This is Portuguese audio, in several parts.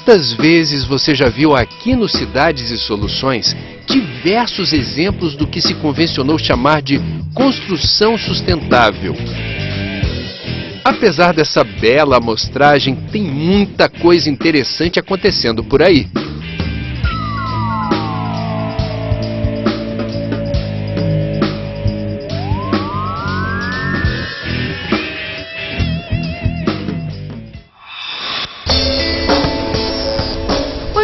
Quantas vezes você já viu aqui no Cidades e Soluções diversos exemplos do que se convencionou chamar de construção sustentável? Apesar dessa bela amostragem, tem muita coisa interessante acontecendo por aí.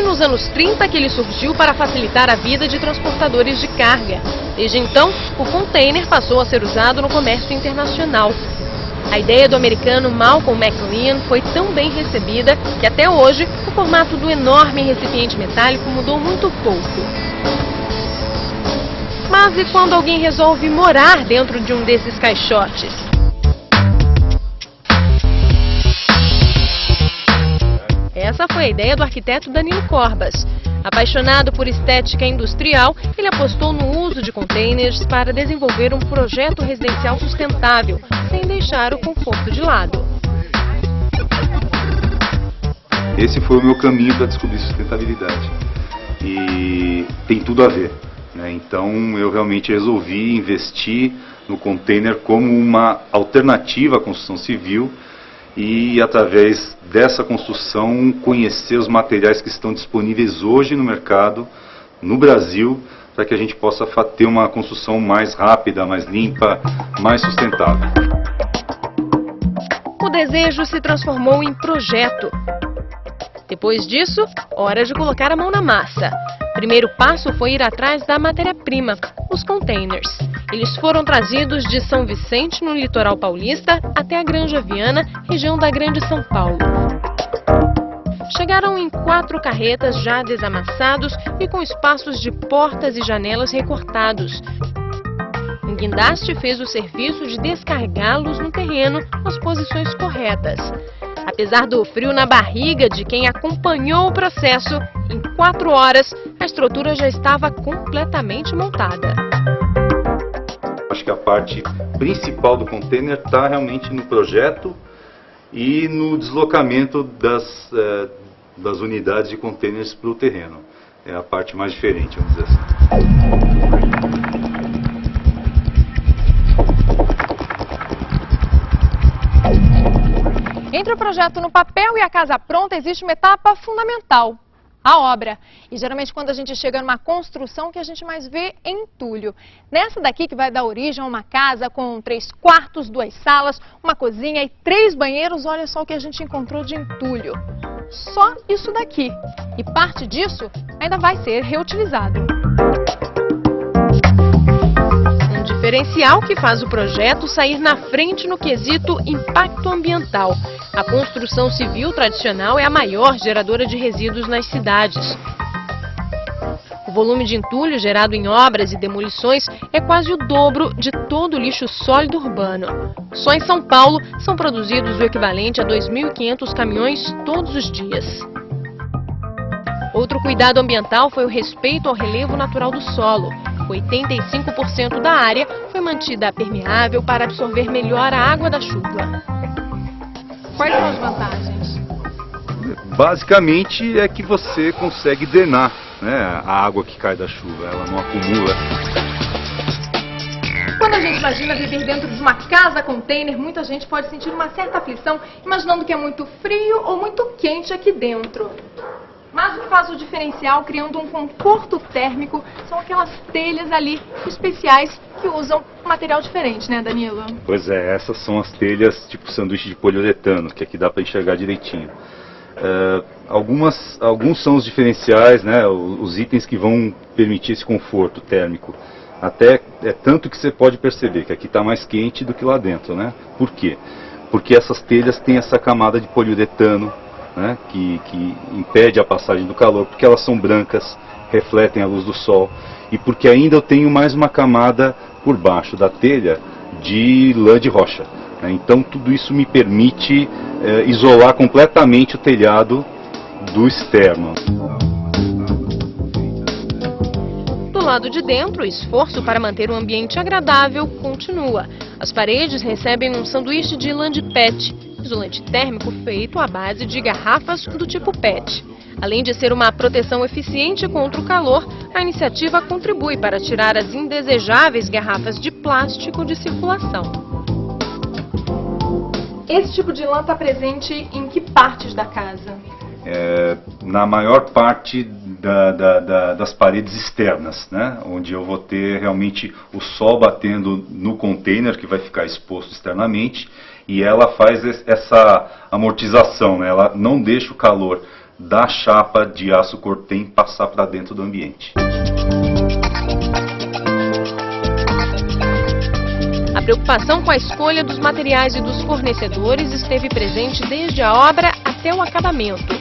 Nos anos 30 que ele surgiu para facilitar a vida de transportadores de carga. Desde então, o container passou a ser usado no comércio internacional. A ideia do americano Malcolm McLean foi tão bem recebida que até hoje o formato do enorme recipiente metálico mudou muito pouco. Mas e quando alguém resolve morar dentro de um desses caixotes? Essa foi a ideia do arquiteto Danilo Corbas. Apaixonado por estética industrial, ele apostou no uso de containers para desenvolver um projeto residencial sustentável, sem deixar o conforto de lado. Esse foi o meu caminho para descobrir sustentabilidade. E tem tudo a ver, né? Então eu realmente resolvi investir no container como uma alternativa à construção civil e, através dessa construção, conhecer os materiais que estão disponíveis hoje no mercado, no Brasil, para que a gente possa ter uma construção mais rápida, mais limpa, mais sustentável. O desejo se transformou em projeto. Depois disso, hora de colocar a mão na massa. Primeiro passo foi ir atrás da matéria-prima, os containers. Eles foram trazidos de São Vicente, no litoral paulista, até a Granja Viana, região da Grande São Paulo. Chegaram em 4 carretas já desamassados e com espaços de portas e janelas recortados. Um guindaste fez o serviço de descarregá-los no terreno nas posições corretas. Apesar do frio na barriga de quem acompanhou o processo, em 4 horas a estrutura já estava completamente montada. Acho que a parte principal do container está realmente no projeto e no deslocamento das unidades de containers para o terreno. É a parte mais diferente, vamos dizer assim. Entre o projeto no papel e a casa pronta existe uma etapa fundamental, a obra. E geralmente quando a gente chega numa construção que a gente mais vê é entulho. Nessa daqui que vai dar origem a uma casa com 3 quartos, 2 salas, uma cozinha e 3 banheiros, olha só o que a gente encontrou de entulho. Só isso daqui. E parte disso ainda vai ser reutilizado. Um diferencial que faz o projeto sair na frente no quesito impacto ambiental. A construção civil tradicional é a maior geradora de resíduos nas cidades. O volume de entulho gerado em obras e demolições é quase o dobro de todo o lixo sólido urbano. Só em São Paulo são produzidos o equivalente a 2.500 caminhões todos os dias. Outro cuidado ambiental foi o respeito ao relevo natural do solo. 85% da área foi mantida permeável para absorver melhor a água da chuva. Quais são as vantagens? Basicamente é que você consegue drenar, né, a água que cai da chuva, ela não acumula. Quando a gente imagina viver dentro de uma casa container, muita gente pode sentir uma certa aflição, imaginando que é muito frio ou muito quente aqui dentro. Mas o que faz o diferencial, criando um conforto térmico, são aquelas telhas ali especiais que usam um material diferente, né, Danilo? Pois é, essas são as telhas tipo sanduíche de poliuretano, que aqui dá para enxergar direitinho. Alguns são os diferenciais, né, os itens que vão permitir esse conforto térmico. Até é tanto que você pode perceber que aqui está mais quente do que lá dentro, né? Por quê? Porque essas telhas têm essa camada de poliuretano, né, que impede a passagem do calor, porque elas são brancas, refletem a luz do sol, e porque ainda eu tenho mais uma camada por baixo da telha de lã de rocha, né? Então tudo isso me permite isolar completamente o telhado do externo. Do lado de dentro, o esforço para manter o ambiente agradável continua. As paredes recebem um sanduíche de lã de PET, isolante térmico feito à base de garrafas do tipo PET. Além de ser uma proteção eficiente contra o calor, a iniciativa contribui para tirar as indesejáveis garrafas de plástico de circulação. Esse tipo de lã está presente em que partes da casa? Na maior parte das paredes externas, né? Onde eu vou ter realmente o sol batendo no container que vai ficar exposto externamente, e ela faz essa amortização, né? Ela não deixa o calor da chapa de aço cortem passar para dentro do ambiente. A preocupação com a escolha dos materiais e dos fornecedores esteve presente desde a obra até o acabamento.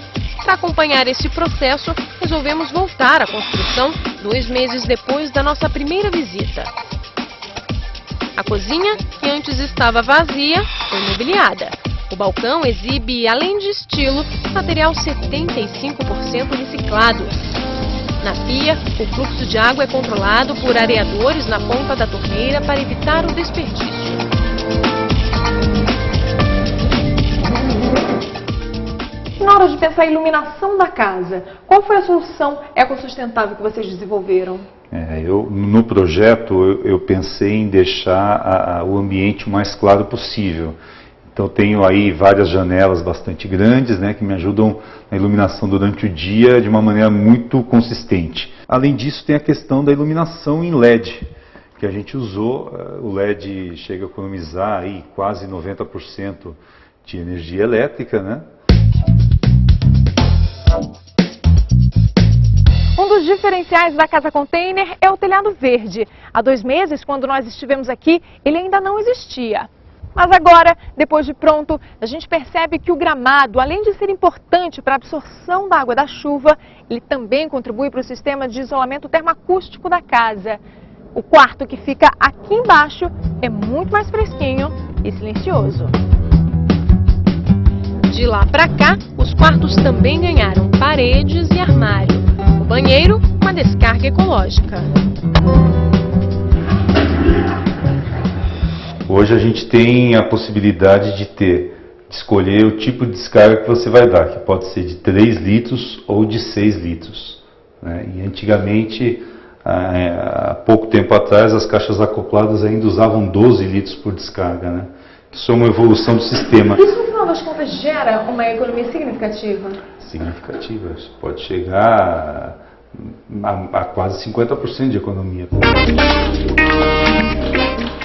Para acompanhar esse processo, resolvemos voltar à construção 2 meses depois da nossa primeira visita. A cozinha, que antes estava vazia, foi mobiliada. O balcão exibe, além de estilo, material 75% reciclado. Na pia, o fluxo de água é controlado por areadores na ponta da torneira para evitar o desperdício. Na hora de pensar a iluminação da casa, qual foi a solução ecossustentável que vocês desenvolveram? No projeto, eu pensei em deixar o ambiente o mais claro possível. Então, tenho aí várias janelas bastante grandes, né, que me ajudam na iluminação durante o dia de uma maneira muito consistente. Além disso, tem a questão da iluminação em LED, que a gente usou. O LED chega a economizar aí quase 90% de energia elétrica, né? Um dos diferenciais da Casa Container é o telhado verde. Há 2 meses, quando nós estivemos aqui, ele ainda não existia. Mas agora, depois de pronto, a gente percebe que o gramado, além de ser importante para a absorção da água da chuva, ele também contribui para o sistema de isolamento termoacústico da casa. O quarto, que fica aqui embaixo, é muito mais fresquinho e silencioso. De lá para cá, os quartos também ganharam paredes e armário. O banheiro, uma descarga ecológica. Hoje a gente tem a possibilidade de escolher o tipo de descarga que você vai dar, que pode ser de 3 litros ou de 6 litros. Né? E antigamente, há pouco tempo atrás, as caixas acopladas ainda usavam 12 litros por descarga. Né? Isso é uma evolução do sistema. Isso, no final das contas, gera uma economia significativa? Significativa. Isso pode chegar a quase 50% de economia.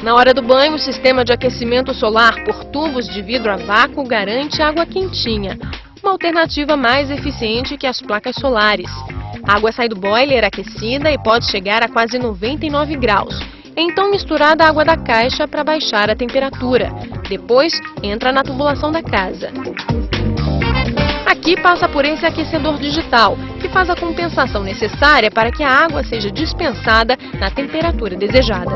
Na hora do banho, o sistema de aquecimento solar por tubos de vidro a vácuo garante água quentinha, uma alternativa mais eficiente que as placas solares. A água sai do boiler aquecida e pode chegar a quase 99 graus. É então misturada a água da caixa para baixar a temperatura. Depois, entra na tubulação da casa. Aqui passa por esse aquecedor digital, que faz a compensação necessária para que a água seja dispensada na temperatura desejada.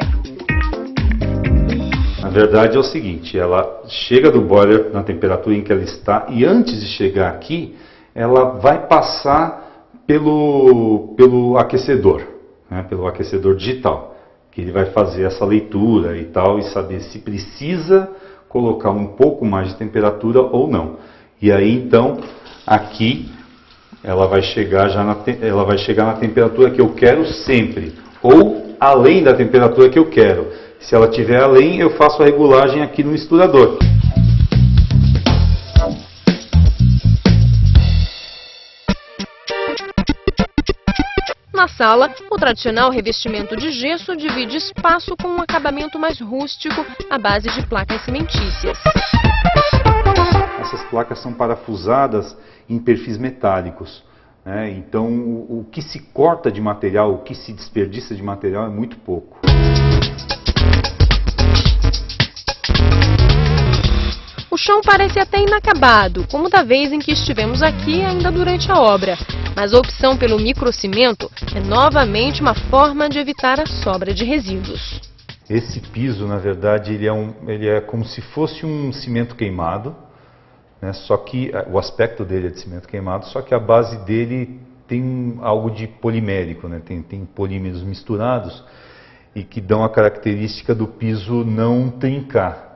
Na verdade é o seguinte, ela chega do boiler na temperatura em que ela está e antes de chegar aqui, ela vai passar pelo aquecedor, né, pelo aquecedor digital, que ele vai fazer essa leitura e tal e saber se precisa colocar um pouco mais de temperatura ou não. E aí então, aqui, ela vai chegar na temperatura que eu quero sempre, ou além da temperatura que eu quero. Se ela estiver além, eu faço a regulagem aqui no misturador. Na sala, o tradicional revestimento de gesso divide espaço com um acabamento mais rústico à base de placas cimentícias. Essas placas são parafusadas em perfis metálicos. Né? Então, o que se corta de material, o que se desperdiça de material é muito pouco. O chão parece até inacabado, como da vez em que estivemos aqui ainda durante a obra. Mas a opção pelo microcimento é novamente uma forma de evitar a sobra de resíduos. Esse piso, na verdade, ele é como se fosse um cimento queimado, né? Só que o aspecto dele é de cimento queimado, só que a base dele tem algo de polimérico, né? Tem polímeros misturados e que dão a característica do piso não trincar.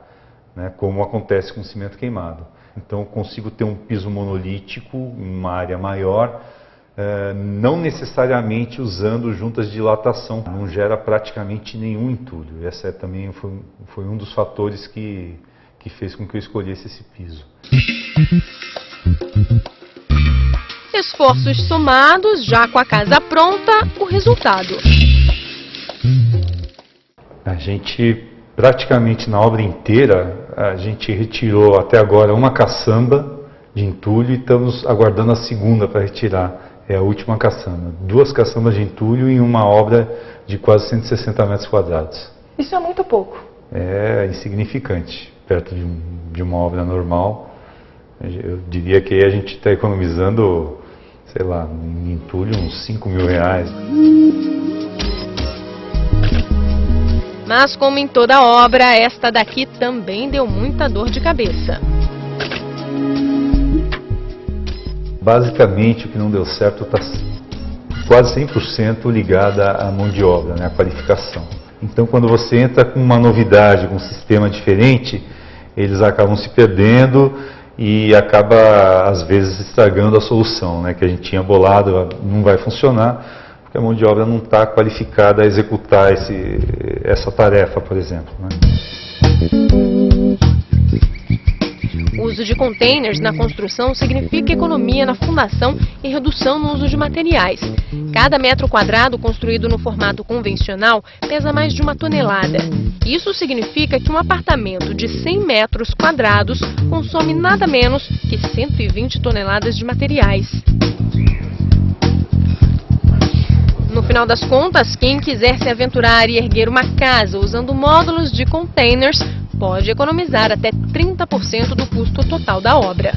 Né, como acontece com o cimento queimado. Então eu consigo ter um piso monolítico em uma área maior, não necessariamente usando juntas de dilatação, não gera praticamente nenhum entulho. Essa também foi um dos fatores que fez com que eu escolhesse esse piso. Esforços somados, já com a casa pronta, o resultado. A gente, praticamente na obra inteira, a gente retirou até agora uma caçamba de entulho e estamos aguardando a segunda para retirar. É a última caçamba. 2 caçambas de entulho em uma obra de quase 160 metros quadrados. Isso é muito pouco. É insignificante, perto de uma obra normal. Eu diria que a gente está economizando, sei lá, em entulho uns R$5.000. Mas como em toda obra, esta daqui também deu muita dor de cabeça. Basicamente, o que não deu certo está quase 100% ligada à mão de obra, né, à qualificação. Então, quando você entra com uma novidade, com um sistema diferente, eles acabam se perdendo e acaba, às vezes, estragando a solução, né, que a gente tinha bolado, não vai funcionar, porque a mão de obra não está qualificada a executar essa tarefa, por exemplo, né. O uso de containers na construção significa economia na fundação e redução no uso de materiais. Cada metro quadrado construído no formato convencional pesa mais de 1 tonelada. Isso significa que um apartamento de 100 metros quadrados consome nada menos que 120 toneladas de materiais. No final das contas, quem quiser se aventurar e erguer uma casa usando módulos de containers pode economizar até 30% do custo total da obra.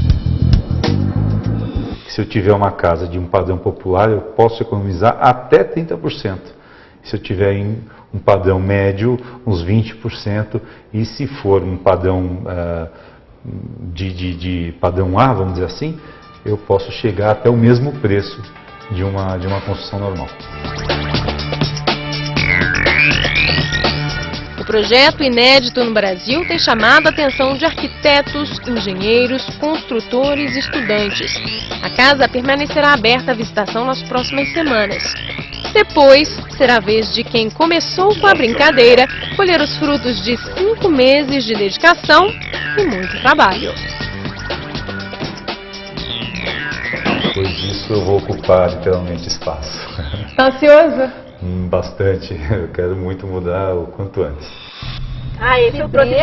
Se eu tiver uma casa de um padrão popular, eu posso economizar até 30%. Se eu tiver em um padrão médio, uns 20%. E se for um padrão de padrão A, vamos dizer assim, eu posso chegar até o mesmo preço de uma construção normal. O projeto, inédito no Brasil, tem chamado a atenção de arquitetos, engenheiros, construtores e estudantes. A casa permanecerá aberta à visitação nas próximas semanas. Depois, será a vez de quem começou com a brincadeira colher os frutos de 5 meses de dedicação e muito trabalho. Depois disso, eu vou ocupar literalmente espaço. Tá ansioso? Bastante. Eu quero muito mudar o quanto antes. Ah, esse é o primeiro.